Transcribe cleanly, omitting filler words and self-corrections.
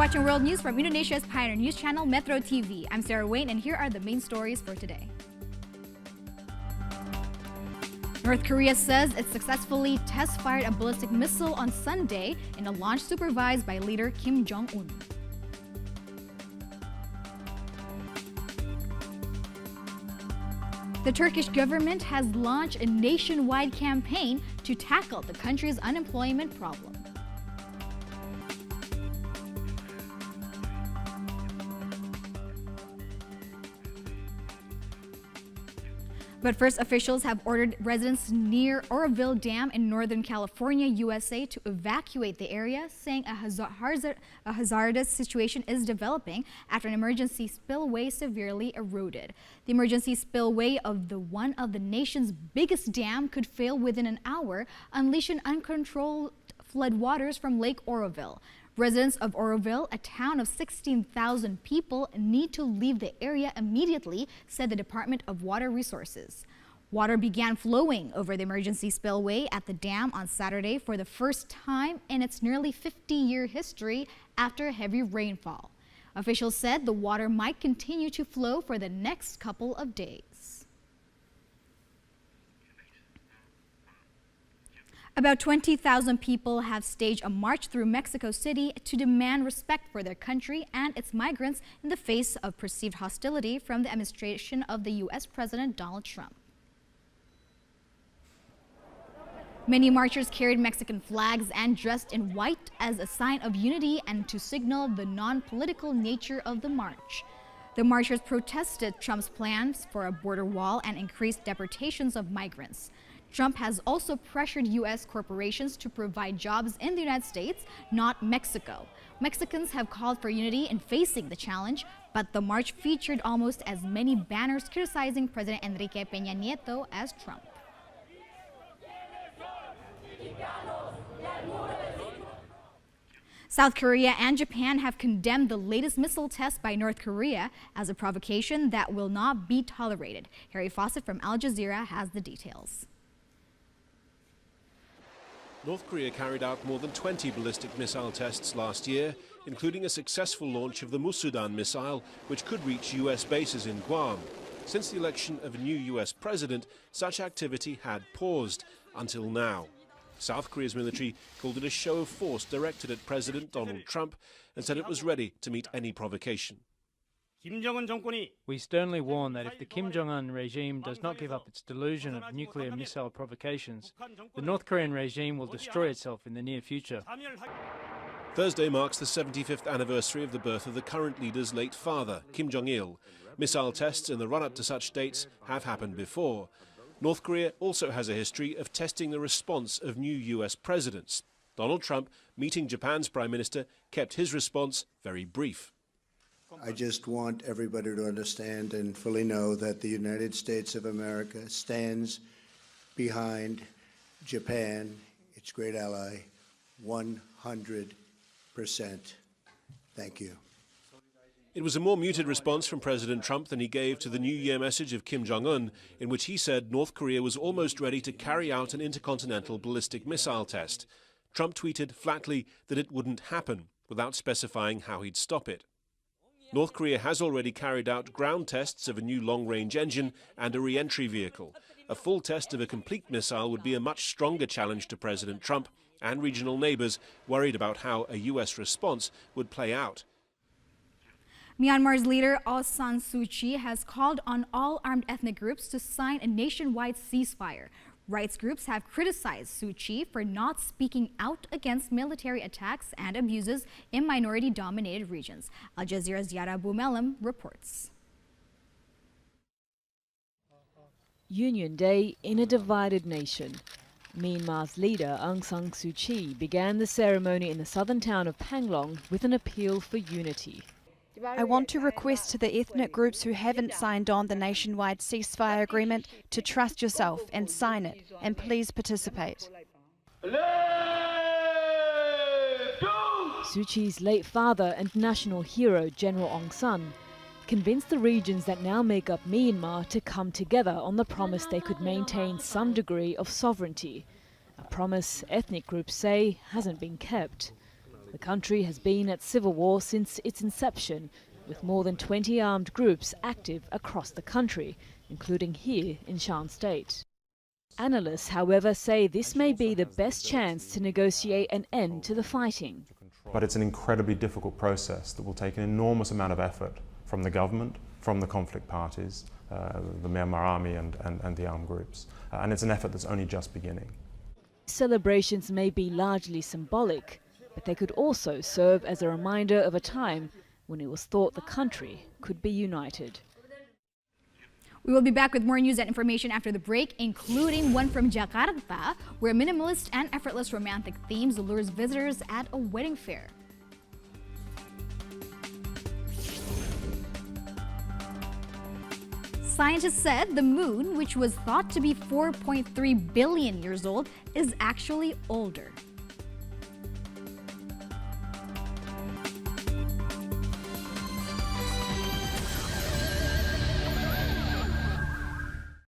watching World News from Indonesia's pioneer news channel Metro TV. I'm Sarah Wayne, and here are the main stories for today. North Korea says it successfully test-fired a ballistic missile on Sunday in a launch supervised by leader Kim Jong-un. The Turkish government has launched a nationwide campaign to tackle the country's unemployment problem. But first, officials have ordered residents near Oroville Dam in Northern California, USA, to evacuate the area, saying a hazardous situation is developing after an emergency spillway severely eroded. The emergency spillway of one of the nation's biggest dam could fail within an hour, unleashing uncontrolled floodwaters from Lake Oroville. Residents of Oroville, a town of 16,000 people, need to leave the area immediately, said the Department of Water Resources. Water began flowing over the emergency spillway at the dam on Saturday for the first time in its nearly 50-year history after heavy rainfall. Officials said the water might continue to flow for the next couple of days. About 20,000 people have staged a march through Mexico City to demand respect for their country and its migrants in the face of perceived hostility from the administration of the U.S. President Donald Trump. Many marchers carried Mexican flags and dressed in white as a sign of unity and to signal the non-political nature of the march. The marchers protested Trump's plans for a border wall and increased deportations of migrants. Trump has also pressured U.S. corporations to provide jobs in the United States, not Mexico. Mexicans have called for unity in facing the challenge, but the march featured almost as many banners criticizing President Enrique Peña Nieto as Trump. South Korea and Japan have condemned the latest missile test by North Korea as a provocation that will not be tolerated. Harry Fawcett from Al Jazeera has the details. North Korea carried out more than 20 ballistic missile tests last year, including a successful launch of the Musudan missile, which could reach U.S. bases in Guam. Since the election of a new U.S. president, such activity had paused, until now. South Korea's military called it a show of force directed at President Donald Trump and said it was ready to meet any provocation. We sternly warn that if the Kim Jong-un regime does not give up its delusion of nuclear missile provocations, the North Korean regime will destroy itself in the near future. Thursday marks the 75th anniversary of the birth of the current leader's late father, Kim Jong-il. Missile tests in the run-up to such dates have happened before. North Korea also has a history of testing the response of new U.S. presidents. Donald Trump, meeting Japan's Prime Minister, kept his response very brief. I just want everybody to understand and fully know that the United States of America stands behind Japan, its great ally, 100%. Thank you. It was a more muted response from President Trump than he gave to the New Year message of Kim Jong-un, in which he said North Korea was almost ready to carry out an intercontinental ballistic missile test. Trump tweeted flatly that it wouldn't happen, without specifying how he'd stop it. North Korea has already carried out ground tests of a new long-range engine and a re-entry vehicle. A full test of a complete missile would be a much stronger challenge to President Trump and regional neighbors worried about how a U.S. response would play out. Myanmar's leader Aung San Suu Kyi has called on all armed ethnic groups to sign a nationwide ceasefire. Rights groups have criticized Suu Kyi for not speaking out against military attacks and abuses in minority-dominated regions. Al Jazeera's Yara Boumelem reports. Union Day in a divided nation. Myanmar's leader Aung San Suu Kyi began the ceremony in the southern town of Panglong with an appeal for unity. I want to request to the ethnic groups who haven't signed on the nationwide ceasefire agreement to trust yourself and sign it, and please participate. Suu Kyi's late father and national hero, General Aung San, convinced the regions that now make up Myanmar to come together on the promise they could maintain some degree of sovereignty, a promise ethnic groups say hasn't been kept. The country has been at civil war since its inception, with more than 20 armed groups active across the country, including here in Shan State. Analysts, however, say this may be the best chance to negotiate an end to the fighting. But it's an incredibly difficult process that will take an enormous amount of effort from the government, from the conflict parties, the Myanmar army and the armed groups. And it's an effort that's only just beginning. Celebrations may be largely symbolic, but they could also serve as a reminder of a time when it was thought the country could be united. We will be back with more news and information after the break, including one from Jakarta, where minimalist and effortless romantic themes lures visitors at a wedding fair. Scientists said the moon, which was thought to be 4.3 billion years old, is actually older.